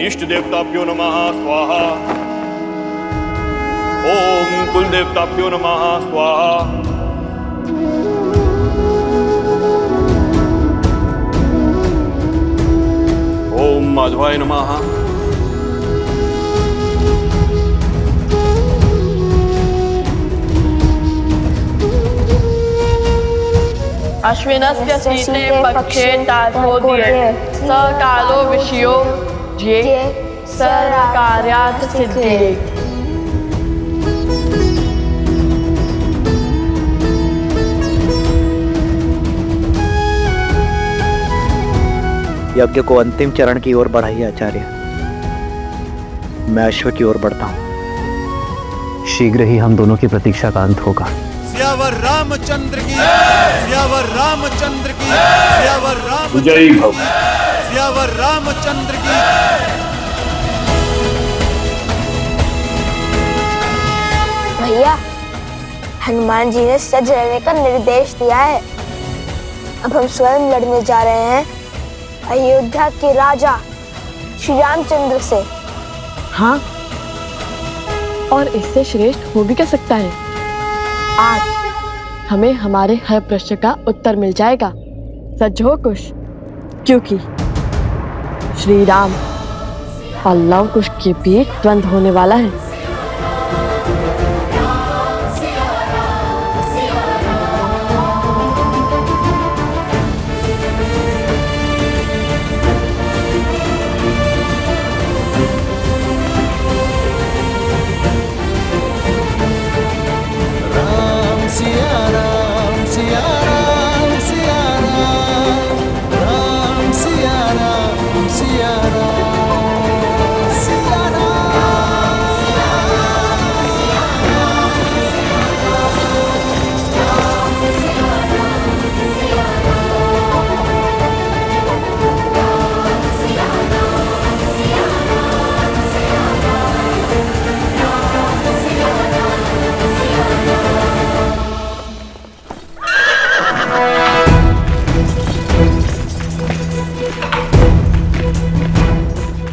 इष्ट देवताभ्यो नमः स्वाहा। ओम कुल देवताभ्यो नमः स्वाहा। ओम माधवाय नमः। अश्विनस्य शीते पक्षे तार्कोदये स कालो विषयो ये सर्वकार्यार्थ सिद्धिये। यज्ञ को अंतिम चरण की ओर बढ़ाइए आचार्य। मैं अश्व की ओर बढ़ता हूँ। शीघ्र ही हम दोनों की प्रतीक्षा का अंत होगा। सियावर रामचंद्र की, सियावर रामचंद्र की, सियावर राम, जय भव। सियावर रामचंद्र की। भैया, हनुमान जी ने सज रहने का निर्देश दिया है। अब हम स्वयं लड़ने जा रहे हैं अयोध्या के राजा श्री रामचंद्र से। हाँ, और इससे श्रेष्ठ हो भी क्या सकता है। आज हमें हमारे हर प्रश्न का उत्तर मिल जाएगा। सच हो कुश, क्योंकि श्री राम और लव कुश के बीच द्वंद्व होने वाला है।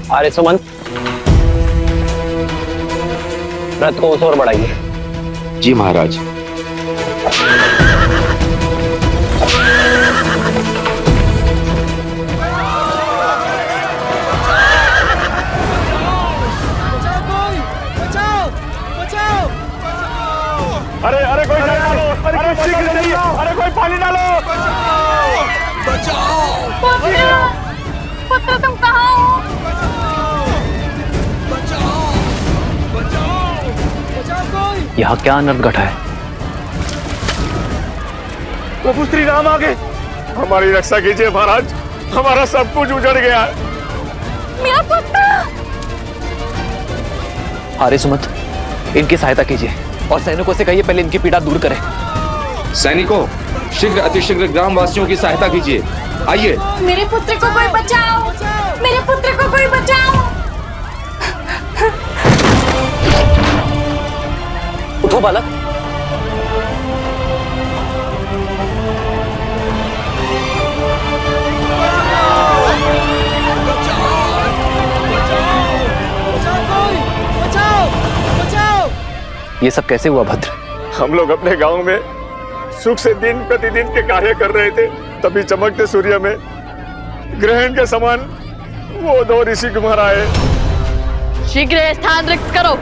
आर्य सुमंत, रथ को उस ओर बढ़ाइए। जी महाराज। अरे अरे कोई डालो, अरे शीघ्र नहीं, अरे कोई पानी डालो। पुत्र तुम कहाँ हो? यहाँ क्या अनर्थ घटा है? प्रभु श्री राम आ गए। हमारी रक्षा कीजिए महाराज, हमारा सब कुछ उजड़ गया है। मेरा पुत्र। आर्य सुमंत, इनकी सहायता कीजिए और सैनिकों से कहिए पहले इनकी पीड़ा दूर करें। सैनिकों, शीघ्र अतिशीघ्र ग्रामवासियों की सहायता कीजिए। आइए। मेरे पुत्र को कोई बचाओ, मेरे पुत्र को कोई बचाओ। उठो बालक। ये सब कैसे हुआ भद्र? हम लोग अपने गांव में सुख से दिन प्रतिदिन के कार्य कर रहे थे, तभी चमकते सूर्य में ग्रहण के समान वो दो ऋषि कुमार आए। शीघ्र स्थान रिक्त करो।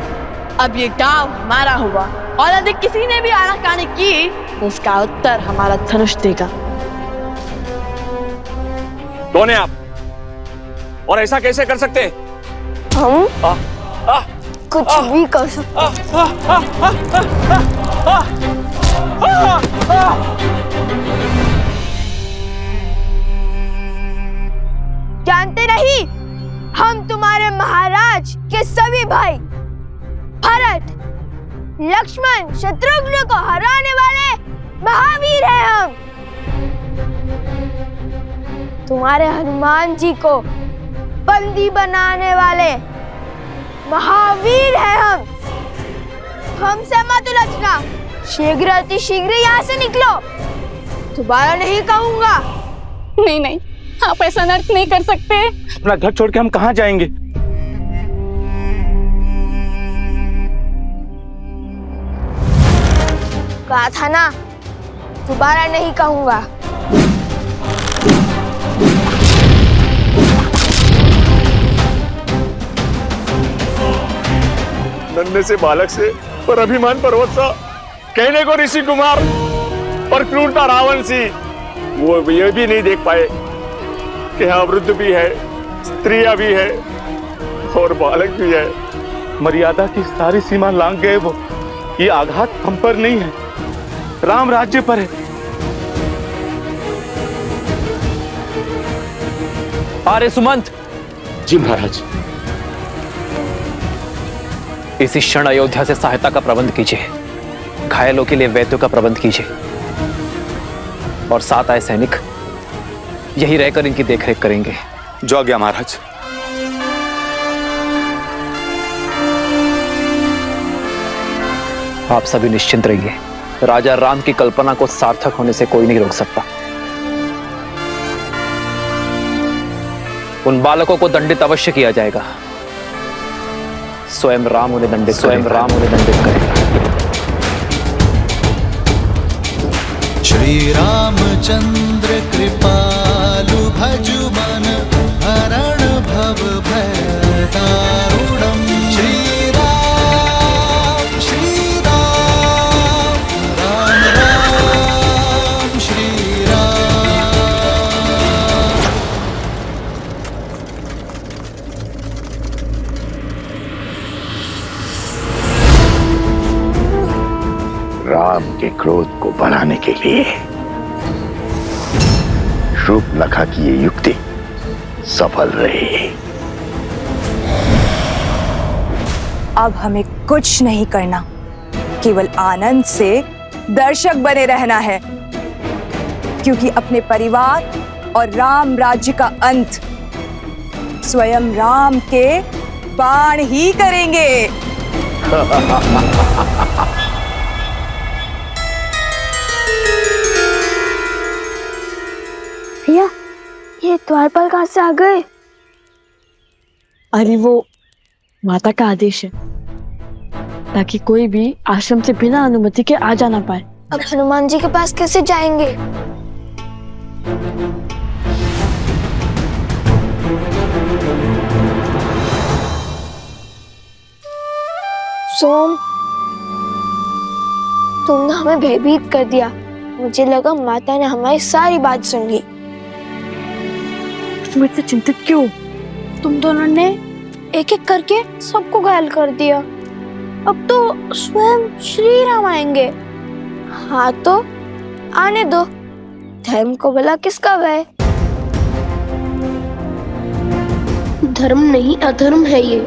अब ये गांव हमारा हुआ और यदि किसी ने भी आनाकानी की तो उसका उत्तर हमारा धनुष देगा। कौन है आप और ऐसा कैसे कर सकते? हम कुछ भी कर सकते। जानते नहीं, हम तुम्हारे महाराज के सभी भाई भरत, लक्ष्मण, शत्रुघ्न को हराने वाले महावीर हैं। हम तुम्हारे हनुमान जी को बंदी बनाने वाले महावीर हैं। हमसे मत उलझना, शीघ्र अति शीघ्र यहाँ से निकलो। दोबारा नहीं कहूंगा। नहीं नहीं, आप ऐसा अनर्थ नहीं कर सकते। अपना घर छोड़ के हम कहाँ जाएंगे? कहा था ना, दोबारा नहीं कहूंगा। नन्हे से बालक से पर अभिमान पर्वत सा, कहने को ऋषि कुमार पर क्रूरता रावण सी, वो ये भी नहीं देख पाए कि यहाँ वृद्ध भी है, स्त्रियां भी है और बालक भी है। मर्यादा की सारी सीमा लांघ गए वो। ये आघात हम पर नहीं है, राम राज्य पर है। आर्य सुमंत, जी महाराज। इसी क्षण अयोध्या से सहायता का प्रबंध कीजिए, घायलों के लिए वैद्यों का प्रबंध कीजिए और 7 आए सैनिक यही रहकर इनकी देखरेख करेंगे। जो आज्ञा महाराज। आप सभी निश्चिंत रहिए, राजा राम की कल्पना को सार्थक होने से कोई नहीं रोक सकता। उन बालकों को दंडित अवश्य किया जाएगा। स्वयं राम उन्हें दंडित करेगा। श्री रामचंद्र कृपालु भजु मन हरण भव भय दारुणम। श्री राम राम राम श्री राम। राम के क्रोध को बढ़ाने के लिए शूर्पणखा की ये युक्ति सफल रही। अब हमें कुछ नहीं करना, केवल आनंद से दर्शक बने रहना है, क्योंकि अपने परिवार और राम राज्य का अंत स्वयं राम के बाण ही करेंगे। भैया, ये द्वारपाल कहाँ से आ गए? अरे वो माता का आदेश है, ताकि कोई भी आश्रम से बिना अनुमति के आ जा ना पाए। अब हनुमान जी के पास कैसे जाएंगे? सोम, तुमने हमें भयभीत कर दिया। मुझे लगा माता ने हमारी सारी बात सुन ली। तुम इतने चिंतित क्यों? तुम दोनों ने एक एक करके सबको घायल कर दिया। अब तो स्वयं श्री राम आएंगे। हाँ तो आने दो, धर्म को भला किसका भय? धर्म नहीं अधर्म है ये।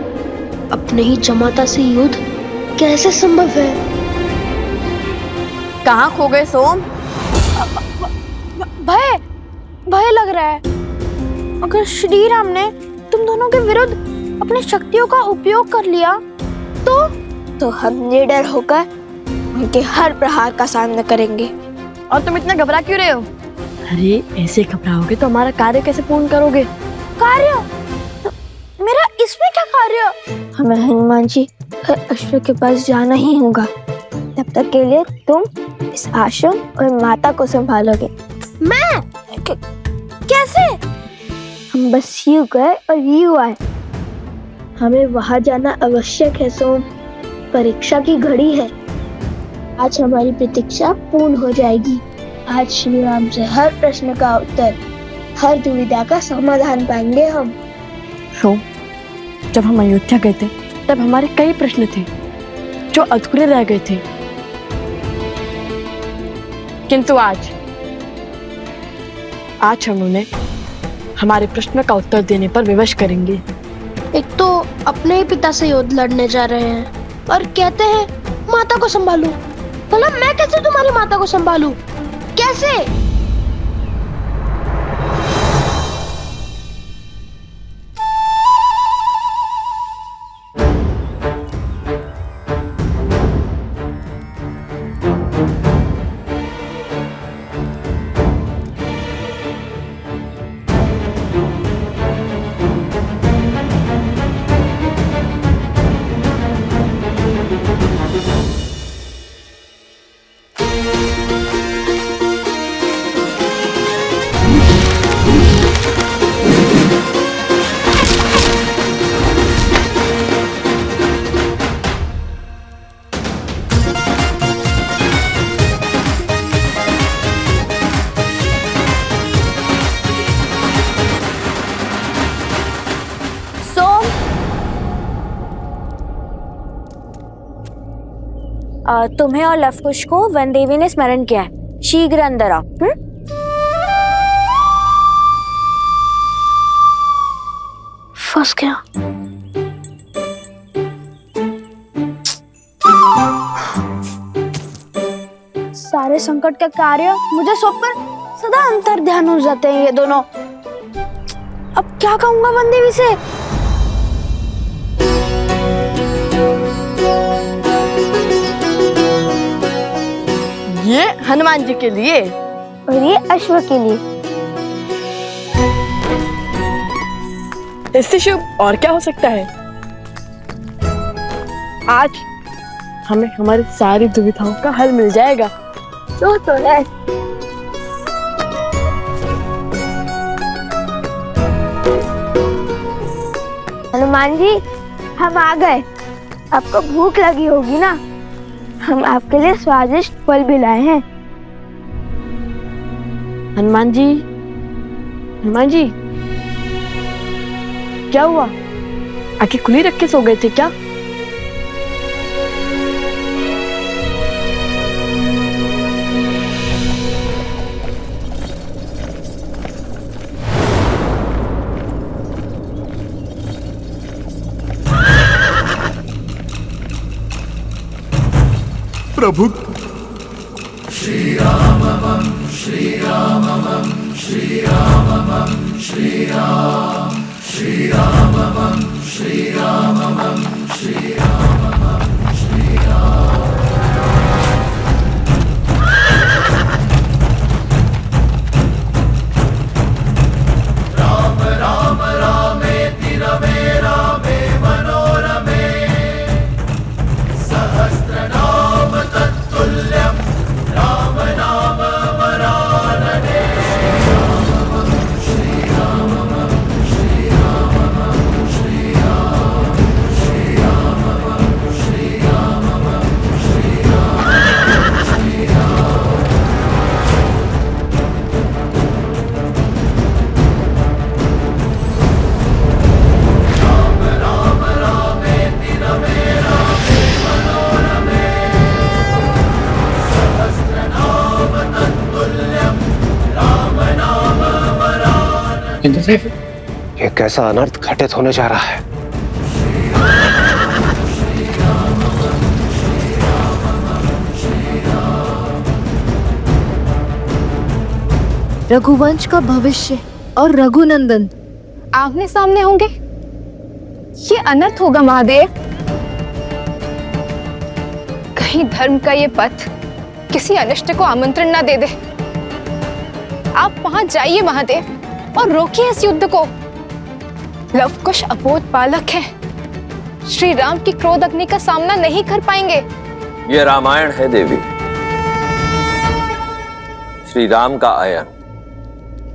अपने ही जमाता से युद्ध कैसे संभव है? कहाँ खो गए सोम? भय भय लग रहा है। अगर श्री राम ने तुम दोनों के विरुद्ध अपनी शक्तियों का उपयोग कर लिया तो हम निडर होकर उनके हर प्रहार का सामना करेंगे। और तुम इतना घबरा क्यों रहे हो? अरे ऐसे घबराओगे तो हमारा कार्य कैसे पूर्ण करोगे? कार्य? मेरा इसमें क्या कार्य? हमें हनुमान जी अश्व के पास जाना ही होगा। तब तक के लिए तुम इस आश्रम और माता को संभालोगे। मैं? कैसे? हम बस यूं गए और यूं आए। हमें वहां जाना आवश्यक है सोम। परीक्षा की घड़ी है। आज हमारी प्रतीक्षा पूर्ण हो जाएगी। आज श्री राम से हर प्रश्न का उत्तर, हर दुविधा का समाधान पाएंगे हम। जब हम अयोध्या गए थे तब हमारे कई प्रश्न थे जो अधूरे रह गए थे, किंतु आज हम उन्हें हमारे प्रश्न का उत्तर देने पर विवश करेंगे। एक तो अपने ही पिता से युद्ध लड़ने जा रहे हैं और कहते हैं माता को संभालूं। भला मैं कैसे तुम्हारी माता को संभालूं? कैसे? तुम्हें और लवकुश को वन देवी ने स्मरण किया है, शीघ्र अंदर आओ। फंस गया। सारे संकट का कार्य मुझे सौंपकर सदा अंतर ध्यान हो जाते हैं ये दोनों। अब क्या कहूंगा वन देवी से? ये हनुमान जी के लिए और ये अश्व के लिए। इससे शुभ और क्या हो सकता है? आज हमें हमारी सारी दुविधाओं का हल मिल जाएगा। तो है। हनुमान जी, हम आ गए। आपको भूख लगी होगी ना? हम आपके लिए स्वादिष्ट फल भी लाए हैं। हनुमान जी, हनुमान जी, क्या हुआ? आंखें खुली रख के सो गए थे क्या? प्रभु श्री राम श्री राम श्री राम श्री राम श्री राम श्री राम श्री राम श्री राम। राम राम रामेति रमे रामे मनोरमे सहस्रनाम तत्तुल्यं राम नाम वरानने। श्री राम श्री राम श्री राम श्री राम श्री राम श्री राम श्री राम। राम राम रामेति रमे रामे मनोरमे सहस्रनाम तत्तुल्यं राम नाम वरानने। इंद्रदेव, ये कैसा अनर्थ घटित होने जा रहा है? रघुवंश का भविष्य और रघुनंदन आमने सामने होंगे। ये अनर्थ होगा महादेव। कहीं धर्म का ये पथ किसी अनिष्ट को आमंत्रण ना दे दे। आप वहां जाइए महादेव और रोकिए इस युद्ध को। लवकुश अबोध बालक है, श्री राम की क्रोध अग्नि का सामना नहीं कर पाएंगे। ये रामायण है देवी। श्री राम का आयन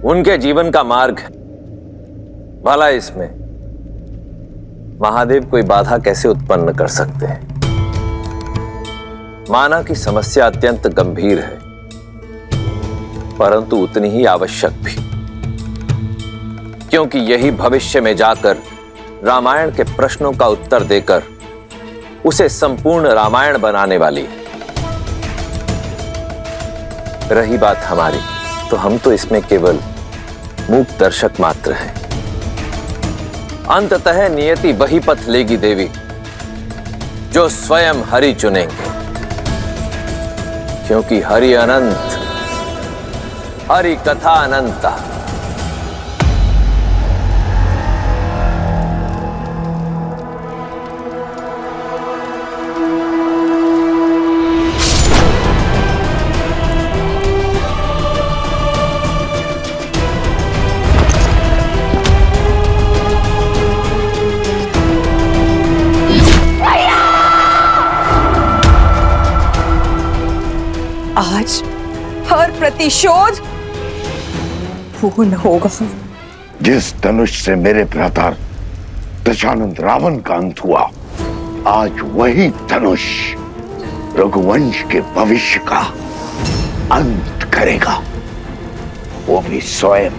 उनके जीवन का मार्ग है। भला इसमें महादेव कोई बाधा कैसे उत्पन्न कर सकते हैं? माना कि समस्या अत्यंत गंभीर है, परंतु उतनी ही आवश्यक भी, क्योंकि यही भविष्य में जाकर रामायण के प्रश्नों का उत्तर देकर उसे संपूर्ण रामायण बनाने वाली है। रही बात हमारी, तो हम तो इसमें केवल मूक दर्शक मात्र हैं। अंततः नियति वही पथ लेगी देवी जो स्वयं हरि चुनेंगे, क्योंकि हरि अनंत, हरि कथा अनंता। आज हर प्रतिशोध पूर्ण होगा। जिस धनुष से मेरे भ्राता दशानंद रावण का अंत हुआ, आज वही धनुष रघुवंश के भविष्य का अंत करेगा, वो भी स्वयं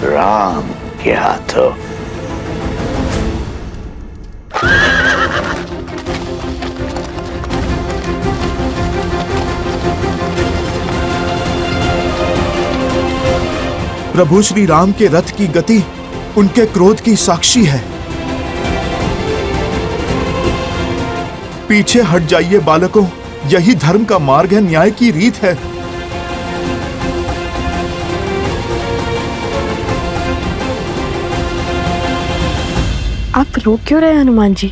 राम के हाथों। प्रभु श्री राम के रथ की गति उनके क्रोध की साक्षी है। पीछे हट जाइए बालकों, यही धर्म का मार्ग है, न्याय की रीत है। आप रो क्यों रहे हनुमान जी?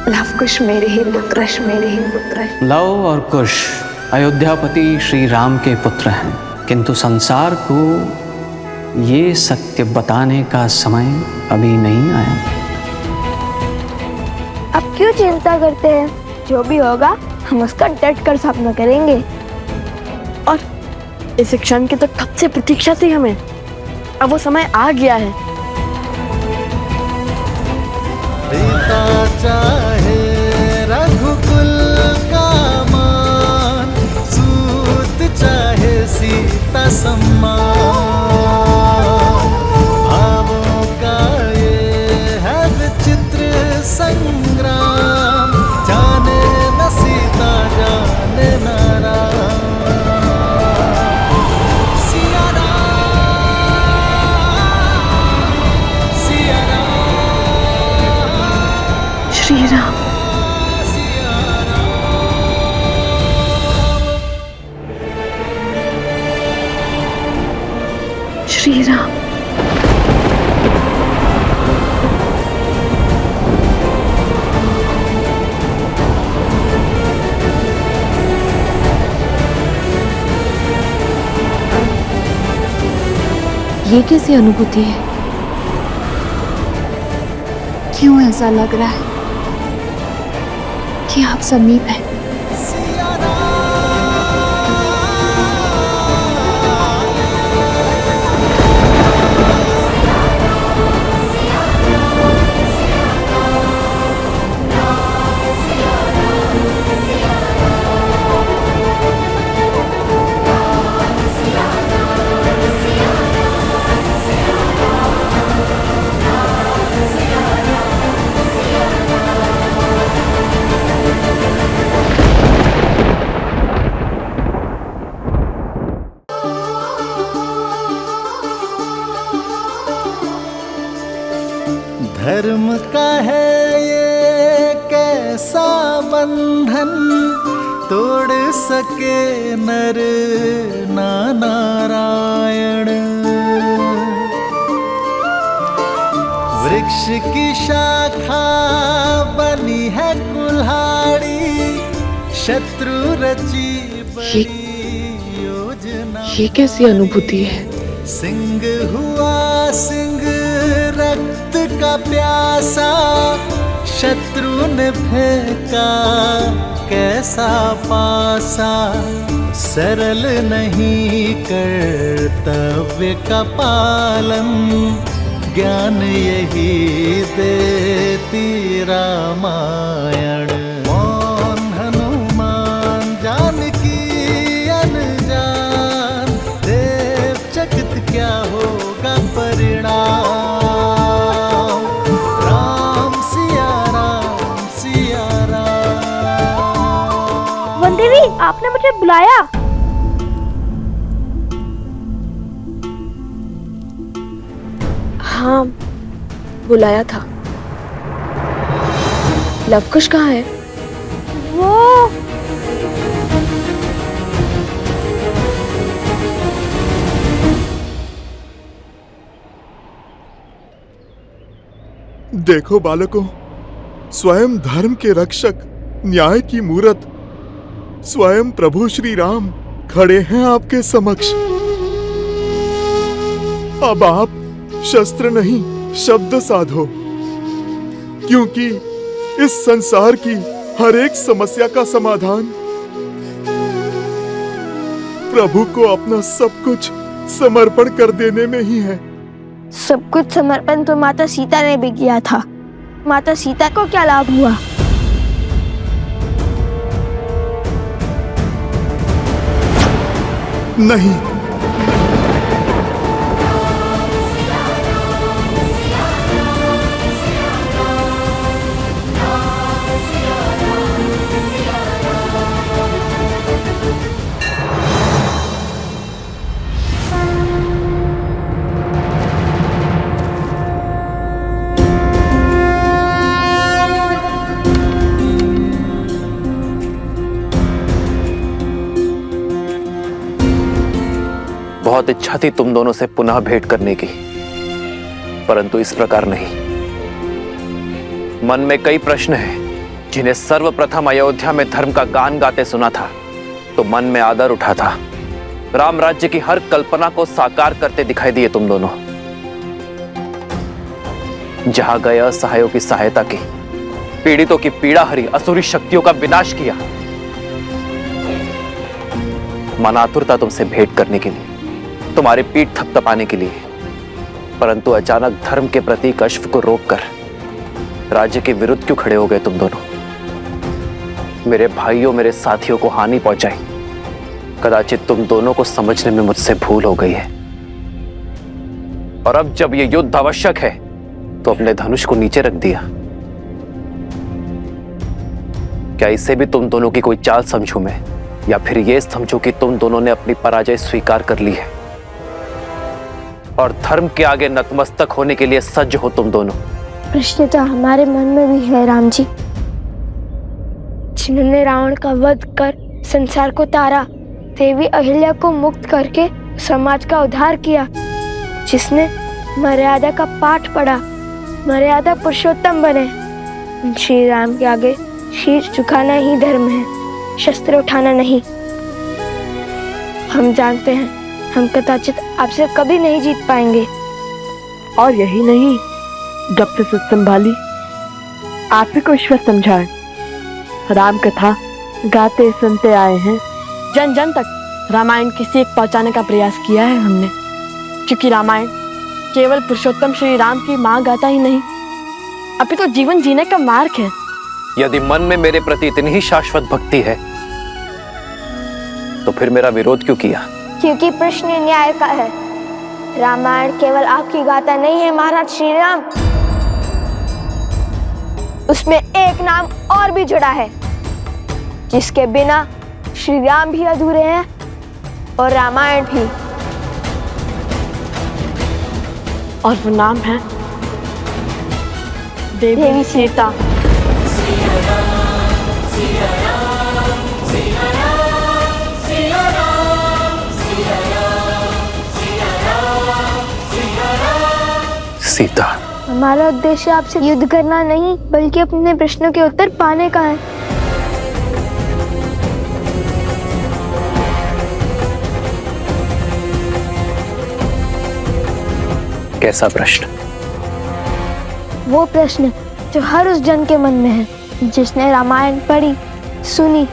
लव कुश मेरे ही पुत्र, मेरे ही पुत्र। लव और कुश अयोध्यापति श्री राम के पुत्र हैं, किंतु संसार को ये सत्य बताने का समय अभी नहीं आया। अब क्यों चिंता करते हैं? जो भी होगा हम उसका डट कर सामना करेंगे। और इस क्षण की तो कब से प्रतीक्षा थी हमें, अब वो समय आ गया है। पिता चाहे रघुकुल का मान, सूत चाहे सीता सम्मान। भावों का ये है विचित्र संग्राम, जाने न सीता जाने न राम। सिया राम, सिया श्री राम। श्री राम। ये कैसी अनुभूति है? क्यों ऐसा लग रहा है कि आप समीप हैं? धर्म का है ये कैसा बंधन, तोड़ सके नर ना नारायण। वृक्ष की शाखा बनी है कुल्हाड़ी, शत्रु रची बड़ी योजना। ये कैसी अनुभूति है? सिंह हुआ सिंह रक्त का प्यासा, शत्रु ने फेंका कैसा पासा। सरल नहीं कर्तव्य का पालन, ज्ञान यही देती रामायण। मौन हनुमान जानकी अनजान, देव चकित क्या होगा परिणाम। राम सिया राम सिया राम। वन देवी, आपने मुझे बुलाया? हाँ, बुलाया था। लवकुश कहाँ है? वो देखो बालकों, स्वयं धर्म के रक्षक, न्याय की मूरत, स्वयं प्रभु श्री राम खड़े हैं आपके समक्ष। अब आप शस्त्र नहीं शब्द साधो, क्योंकि इस संसार की हर एक समस्या का समाधान प्रभु को अपना सब कुछ समर्पण कर देने में ही है। सब कुछ समर्पण तो माता सीता ने भी किया था। माता सीता को क्या लाभ हुआ? नहीं, बहुत इच्छा थी तुम दोनों से पुनः भेंट करने की, परंतु इस प्रकार नहीं। मन में कई प्रश्न हैं जिन्हें सर्वप्रथम अयोध्या में धर्म का गान गाते सुना था तो मन में आदर उठा था। राम राज्य की हर कल्पना को साकार करते दिखाई दिए तुम दोनों। जहां गए असहायों की सहायता की, पीड़ितों की पीड़ा हरी, असुरी शक्तियों का विनाश किया। मन आतुर था तुमसे भेंट करने के लिए, तुम्हारी पीठ थपथपाने के लिए, परंतु अचानक धर्म के प्रतीक अश्व को रोककर राज्य के विरुद्ध क्यों खड़े हो गए तुम दोनों? मेरे भाइयों, मेरे साथियों को हानि पहुंचाई। कदाचित तुम दोनों को समझने में मुझसे भूल हो गई है। और अब जब यह युद्ध आवश्यक है तो अपने धनुष को नीचे रख दिया। क्या इसे भी तुम दोनों की कोई चाल समझूं मैं, या फिर यह समझूं कि तुम दोनों ने अपनी पराजय स्वीकार कर ली है और धर्म के आगे नतमस्तक होने के लिए सज्ज हो तुम दोनों? प्रश्न तो हमारे मन में भी है राम जी। जिन्होंने रावण का वध कर संसार को तारा, देवी अहिल्या को मुक्त करके समाज का उद्धार किया, जिसने मर्यादा का पाठ पढ़ा, मर्यादा पुरुषोत्तम बने, श्री राम के आगे शीश झुकाना ही धर्म है, शस्त्र उठाना नहीं। हम जानते हैं हम कदाचित आपसे कभी नहीं जीत पाएंगे। और यही नहीं, जब से सुध संभाली आप ही को ईश्वर समझाए, राम कथा गाते सुनते आए हैं। जन जन तक रामायण की सीख पहुंचाने का प्रयास किया है हमने, क्योंकि रामायण केवल पुरुषोत्तम श्री राम की मां गाथा ही नहीं, अपितु तो जीवन जीने का मार्ग है। यदि मन में मेरे प्रति इतनी ही शाश्वत भक्ति है तो फिर मेरा विरोध क्यों किया? क्योंकि प्रश्न न्याय का है। रामायण केवल आपकी गाथा नहीं है महाराज श्री राम, उसमें एक नाम और भी जुड़ा है, जिसके बिना श्री राम भी अधूरे हैं और रामायण भी। और वो नाम है देवी सीता। सीता। हमारा उद्देश्य आपसे युद्ध करना नहीं, बल्कि अपने प्रश्नों के उत्तर पाने का है। कैसा प्रश्न? वो प्रश्न जो हर उस जन के मन में है, जिसने रामायण पढ़ी, सुनी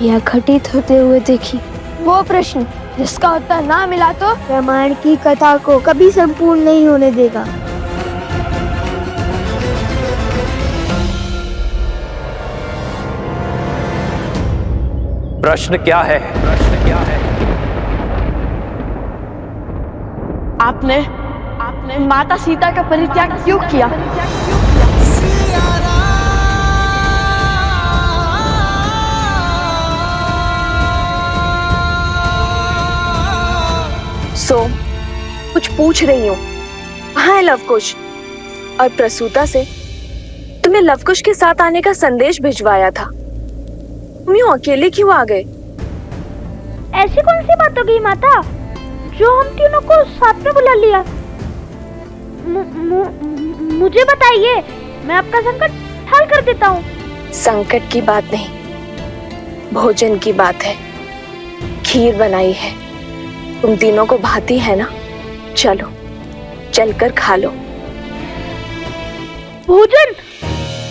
या घटित होते हुए देखी। वो प्रश्न जिसका उत्तर ना मिला तो रामायण की कथा को कभी संपूर्ण नहीं होने देगा। प्रश्न क्या है? प्रश्न क्या है? आपने माता सीता का परित्याग क्यों किया? कुछ पूछ रही हूँ। कहाँ है लवकुश? और प्रसूता से तुम्हें लवकुश के साथ आने का संदेश भिजवाया था, तुम यूं अकेले क्यों आ गए? ऐसी कौन सी बात हो गई माता, जो हम तीनों को साथ में बुला लिया? मुझे बताइए, मैं आपका संकट हल कर देता हूँ। संकट की बात नहीं, भोजन की बात है। खीर बनाई है, तुम तीनों को भाती है ना? चलो चलकर खा लो। भोजन?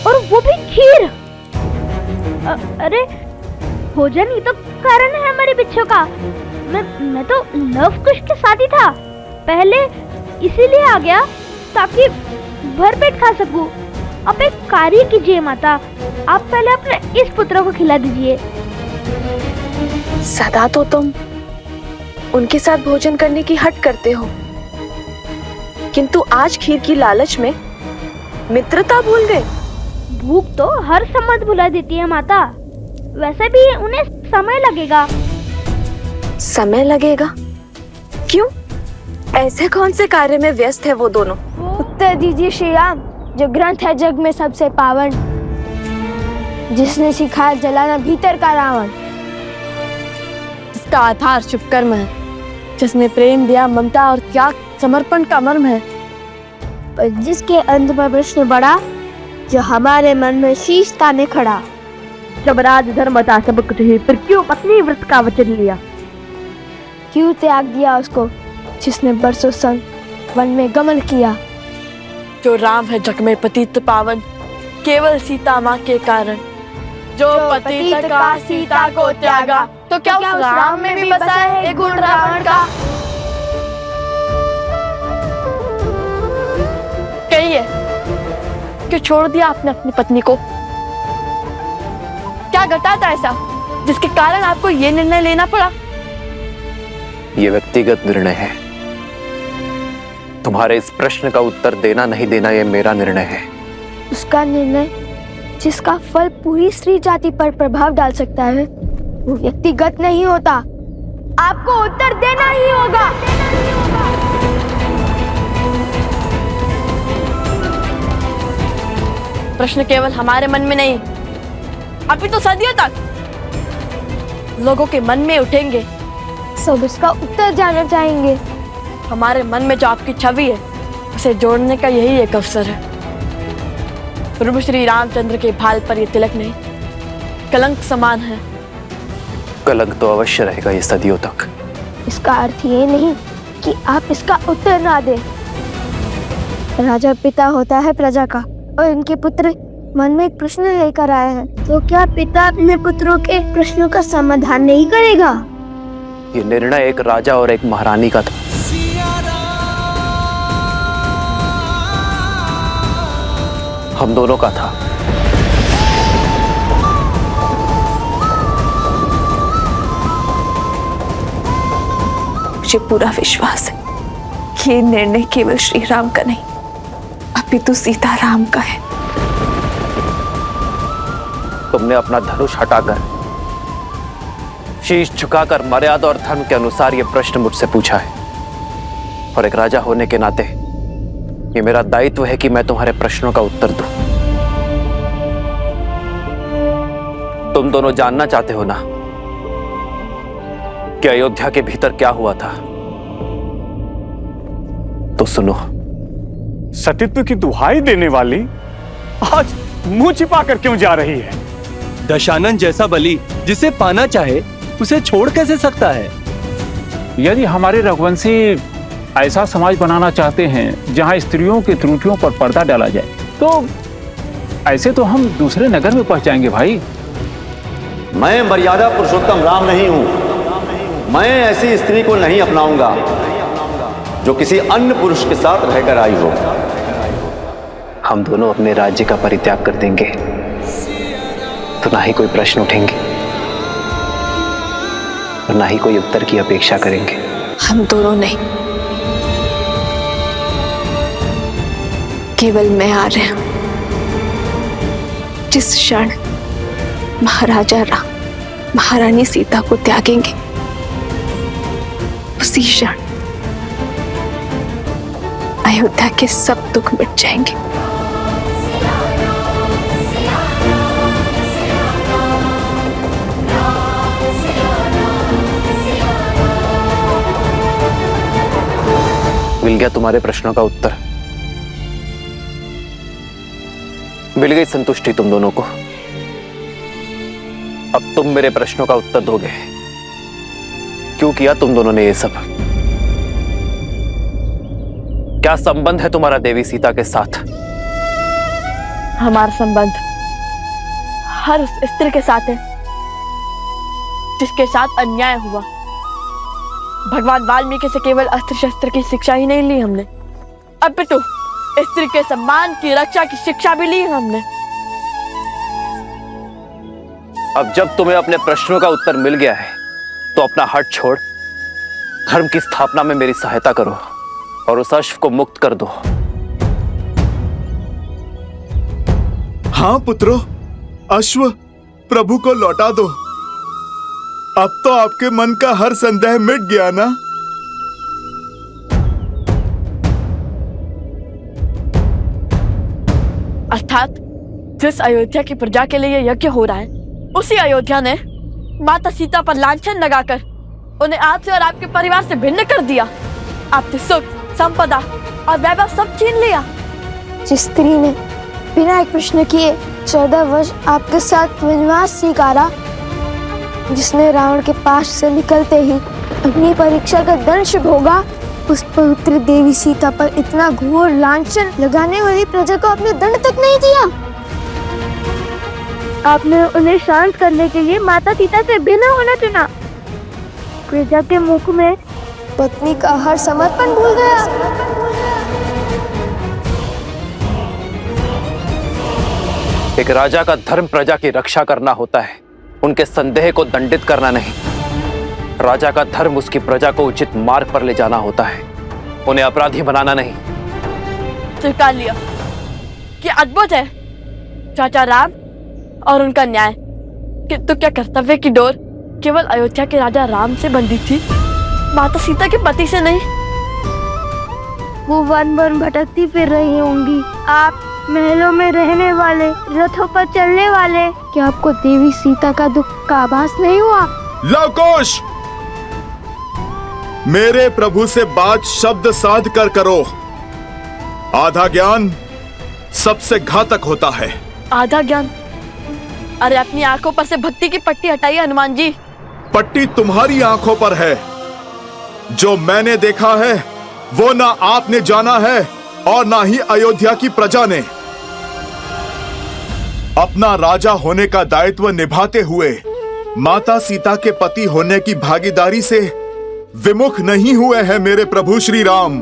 और वो भी खीर? अरे भोजन ही तो कारण है हमारे बिच्छू का। मैं तो लवकुश के साथ ही था, पहले इसीलिए आ गया ताकि भरपेट खा सकूं। आप एक कार्य कीजिए माता, आप पहले अपने इस पुत्र को खिला दीजिए। सदा तो तुम उनके साथ भोजन करने की हट करते हो, किंतु आज खीर की लालच में मित्रता भूल गए। भूख तो हर संबंध भुला देती है माता, वैसे भी उन्हें समय लगेगा। समय लगेगा? क्यों? ऐसे कौन से कार्य में व्यस्त है वो दोनों? उत्तर दीजिए श्री राम, जो ग्रंथ है जग में सबसे पावन, जिसने सिखाया जलाना भीतर का रावण, इसका आधार शुभ कर्म है, जिसमें प्रेम, दया, ममता और त्याग, समर्पण का मर्म है। पर जिसके अंत में प्रश्न बढ़ा, जो हमारे मन में शीश ताने खड़ा। जब राज धर्म था सब कुछ ही, फिर क्यों पत्नी व्रत का वचन लिया? क्यों त्याग दिया उसको जिसने बरसों संग वन में गमन किया? जो राम है जग में पतित पावन, केवल सीता माँ के कारण। जो पतित का सीता को त्यागा, तो क्या उस राम में भी बसा है एक गुण रावण का? कहिए, क्यों छोड़ दिया आपने अपनी पत्नी को? क्या घटा था ऐसा जिसके कारण आपको ये निर्णय लेना पड़ा? ये व्यक्तिगत निर्णय है। तुम्हारे इस प्रश्न का उत्तर देना नहीं देना ये मेरा निर्णय है। उसका निर्णय जिसका फल पूरी स्त्री जाति पर प्रभाव डाल सकता है, वो व्यक्तिगत नहीं होता। आपको उत्तर देना ही होगा। प्रश्न केवल हमारे मन में नहीं, अभी तो सदियों तक लोगों के मन में उठेंगे। सब इसका उत्तर जानना चाहेंगे। हमारे मन में जो आपकी छवि है, उसे जोड़ने का यही एक अवसर है। प्रभु श्री रामचंद्र के भाल पर यह तिलक नहीं, कलंक समान है। कलंक तो अवश्य रहेगा ये सदियों तक। इसका अर्थ ये नहीं कि आप इसका उत्तर ना दें। राजा पिता होता है प्रजा का, और उनके पुत्र मन में एक प्रश्न लेकर आए हैं, तो क्या पिता अपने पुत्रों के प्रश्नों का समाधान नहीं करेगा? ये निर्णय एक राजा और एक महारानी का था। हम दोनों का था। मुझे पूरा विश्वास है कि ये निर्णय केवल श्री राम का नहीं, अपितु सीताराम का है। तुमने अपना धनुष हटाकर, शीश झुकाकर मर्यादा और धर्म के अनुसार यह प्रश्न मुझसे पूछा है, और एक राजा होने के नाते ये मेरा दायित्व है कि मैं तुम्हारे प्रश्नों का उत्तर दूं। तुम दोनों जानना चाहते हो ना कि अयोध्या के भीतर क्या हुआ था? तो सुनो। सतीत्व की दुहाई देने वाली आज मुंह छिपाकर क्यों जा रही है? दशानन जैसा बलि जिसे पाना चाहे उसे छोड़ कैसे सकता है? यदि हमारे रघुवंशी ऐसा समाज बनाना चाहते हैं जहां स्त्रियों की त्रुटियों पर पर्दा डाला जाए, तो ऐसे तो हम दूसरे नगर में पहुंच जाएंगे भाई। मैं मर्यादा पुरुषोत्तम राम नहीं हूं। मैं ऐसी स्त्री को नहीं अपनाऊंगा जो किसी अन्य पुरुष के साथ रहकर आई हो। हम दोनों अपने राज्य का परित्याग कर देंगे तो ना ही कोई प्रश्न उठेंगे और ना ही कोई उत्तर की अपेक्षा करेंगे। हम दोनों नहीं, केवल मैं आ रहा हूं। जिस क्षण महाराजा राम महारानी सीता को त्यागेंगे, उसी क्षण अयोध्या के सब दुख मिट जाएंगे। मिल गया तुम्हारे प्रश्नों का उत्तर। मिल गई संतुष्टि तुम दोनों को। अब तुम मेरे प्रश्नों का उत्तर दोगे। क्यों किया तुम दोनों ने ये सब? क्या संबंध है तुम्हारा देवी सीता के साथ? हमारा संबंध हर उस स्त्री के साथ है जिसके साथ अन्याय हुआ। भगवान वाल्मीकि से केवल अस्त्र शस्त्र की शिक्षा ही नहीं ली हमने, अपितु स्त्री के सम्मान की रक्षा की शिक्षा भी ली हमने। अब जब तुम्हें अपने प्रश्नों का उत्तर मिल गया है तो अपना हट छोड़ धर्म की स्थापना में मेरी सहायता करो और उस अश्व को मुक्त कर दो। हाँ पुत्रों, अश्व प्रभु को लौटा दो। अब तो आपके मन का हर संदेह मिट गया ना? अर्थात जिस अयोध्या की प्रजा के लिए यज्ञ हो रहा है, उसी अयोध्या ने माता सीता पर लांछन लगाकर उन्हें आपसे और आपके परिवार से भिन्न कर दिया। आपसे सुख, संपदा और वैभव सब छीन लिया। जिस स्त्री ने बिना एक प्रश्न किए 14 वर्ष आपके साथ वनवास स्वीकारा, जिसने रावण के पास से निकलते ही अपनी परीक्षा का दंश भोगा, उस पवित्र देवी सीता पर इतना घोर लांछन लगाने वाली प्रजा को आपने दंड तक नहीं दिया। आपने उन्हें शांत करने के लिए माता सीता से भिन्न होना चुना। प्रजा के मुख में पत्नी का हर समर्पण भूल गया। एक राजा का धर्म प्रजा की रक्षा करना होता है, उनके संदेह को दंडित करना नहीं। राजा का धर्म उसकी प्रजा को उचित मार्ग पर ले जाना होता है, उन्हें अपराधी बनाना नहीं। स्वीकार लिया कि अद्भुत है चाचा राम और उनका न्याय, किंतु क्या कर्तव्य की डोर केवल अयोध्या के राजा राम से बंधी थी, माता सीता के पति से नहीं? वो वन वन भटकती फिर रही होंगी, आप महलों में रहने वाले, रथों पर चलने वाले। क्या आपको देवी सीता का दुख का आभास नहीं हुआ? लवकुश, मेरे प्रभु से बात शब्द साध कर करो। आधा ज्ञान सबसे घातक होता है। आधा ज्ञान? अरे अपनी आंखों पर से भक्ति की पट्टी हटाइए हनुमान जी। पट्टी तुम्हारी आंखों पर है। जो मैंने देखा है वो ना आपने जाना है और ना ही अयोध्या की प्रजा ने। अपना राजा होने का दायित्व निभाते हुए माता सीता के पति होने की भागीदारी से विमुख नहीं हुए हैं मेरे प्रभु श्री राम।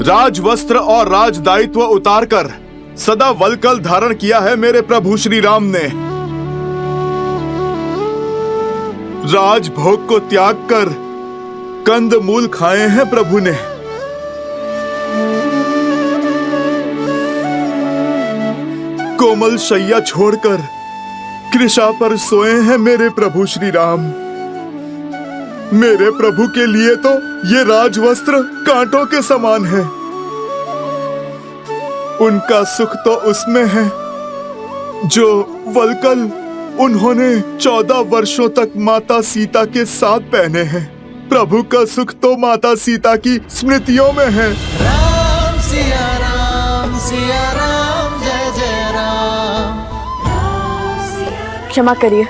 राजवस्त्र और राज दायित्व उतारकर सदा वलकल धारण किया है मेरे प्रभु श्री राम ने। राजभोग को त्याग कर कंद मूल खाए हैं प्रभु ने। कोमल शैया छोड़कर कृषा पर सोए हैं मेरे प्रभु श्री राम। मेरे प्रभु के लिए तो ये राजवस्त्र कांटों के समान है। उनका सुख तो उसमें है जो वलकल उन्होंने 14 वर्षों तक माता सीता के साथ पहने हैं। प्रभु का सुख तो माता सीता की स्मृतियों में है। राम सिया राम जय जय राम। क्षमा करिए,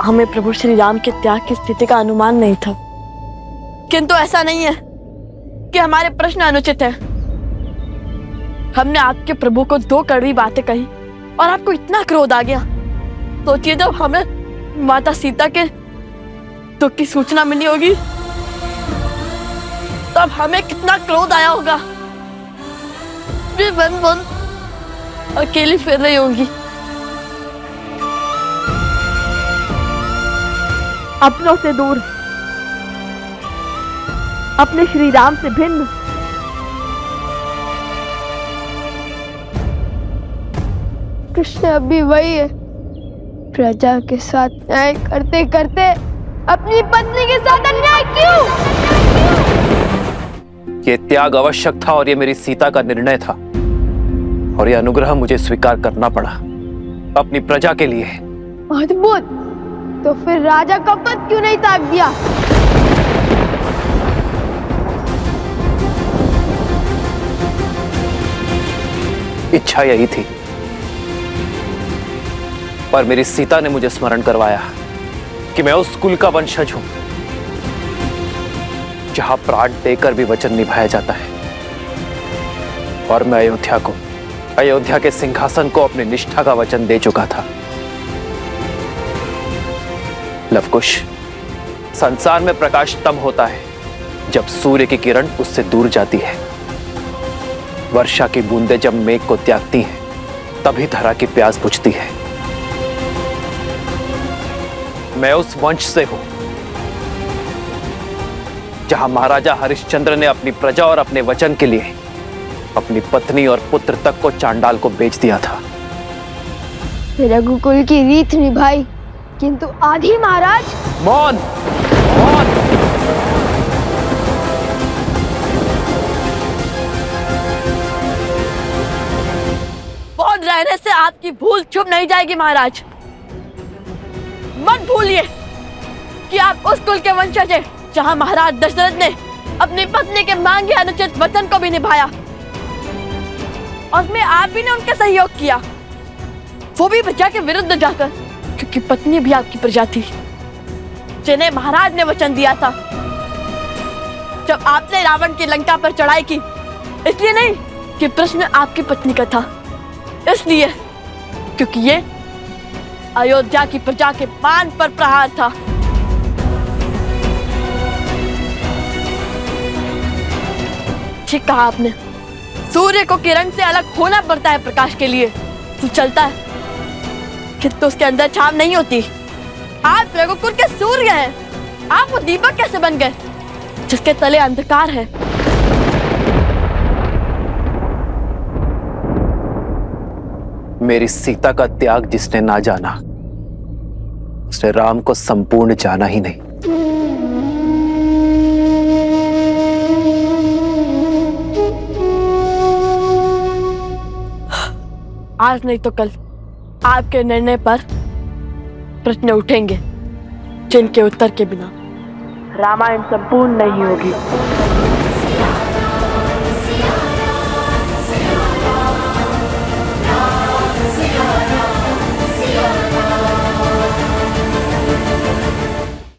हमें प्रभु श्री राम के त्याग की स्थिति का अनुमान नहीं था। किंतु ऐसा नहीं है कि हमारे प्रश्न अनुचित है। हमने आपके प्रभु को 2 कड़वी बातें कही और आपको इतना क्रोध आ गया। सोचिए जब हमें माता सीता के दुख की सूचना मिली होगी तब हमें कितना क्रोध आया होगा। वे वन वन अकेली फिर रही होंगी, अपनों से दूर, अपने श्री राम से भिन्न। कृष्ण अभी वही है, प्रजा के साथ न्याय करते करते अपनी पत्नी के साथ अन्याय क्यों? ये त्याग आवश्यक था और ये मेरी सीता का निर्णय था और ये अनुग्रह मुझे स्वीकार करना पड़ा अपनी प्रजा के लिए। अद्भुत, तो फिर राजा का पद क्यों नहीं त्याग दिया? इच्छा यही थी, पर मेरी सीता ने मुझे स्मरण करवाया कि मैं उस कुल का वंशज हूं जहां प्राण देकर भी वचन निभाया जाता है और मैं अयोध्या के सिंहासन को अपनी निष्ठा का वचन दे चुका था। लवकुश, संसार में प्रकाश तब होता है जब सूर्य की किरण उससे दूर जाती है। वर्षा की बूंदें जब मेघ को त्यागती हैं तभी धरा की प्यास बुझती है। मैं उस वंश से हूं जहां महाराजा हरिश्चंद्र ने अपनी प्रजा और अपने वचन के लिए अपनी पत्नी और पुत्र तक को चांडाल को बेच दिया था। रघुकुल की रीत निभाई, किंतु आधी महाराज। मौन, मौन। मौन रहने से आपकी भूल छुप नहीं जाएगी महाराज। मत भूलिए कि आप उस कुल के वंशज हैं जहां महाराज दशरथ ने अपनी पत्नी के मांगे अनुचित वचन को भी निभाया, और उसमें आप भी ने उनका सहयोग किया, वो भी प्रजा के विरुद्ध जाकर, क्योंकि पत्नी भी आपकी प्रजा थी जिन्हें महाराज ने वचन दिया था। जब आपने रावण की लंका पर चढ़ाई की, इसलिए नहीं कि प्रश्न आपकी पत्नी का था, इसलिए क्योंकि ये अयोध्या की प्रजा के मान पर प्रहार था। ठीक कहा आपने, सूर्य को किरण से अलग होना पड़ता है प्रकाश के लिए, तो चलता है किंतु उसके अंदर छाव नहीं होती। आप रघुकुल के सूर्य हैं, आप वो दीपक कैसे बन गए जिसके तले अंधकार है? मेरी सीता का त्याग जिसने ना जाना, उसने राम को संपूर्ण जाना ही नहीं। आज नहीं तो कल आपके निर्णय पर प्रश्न उठेंगे जिनके उत्तर के बिना रामायण संपूर्ण नहीं होगी।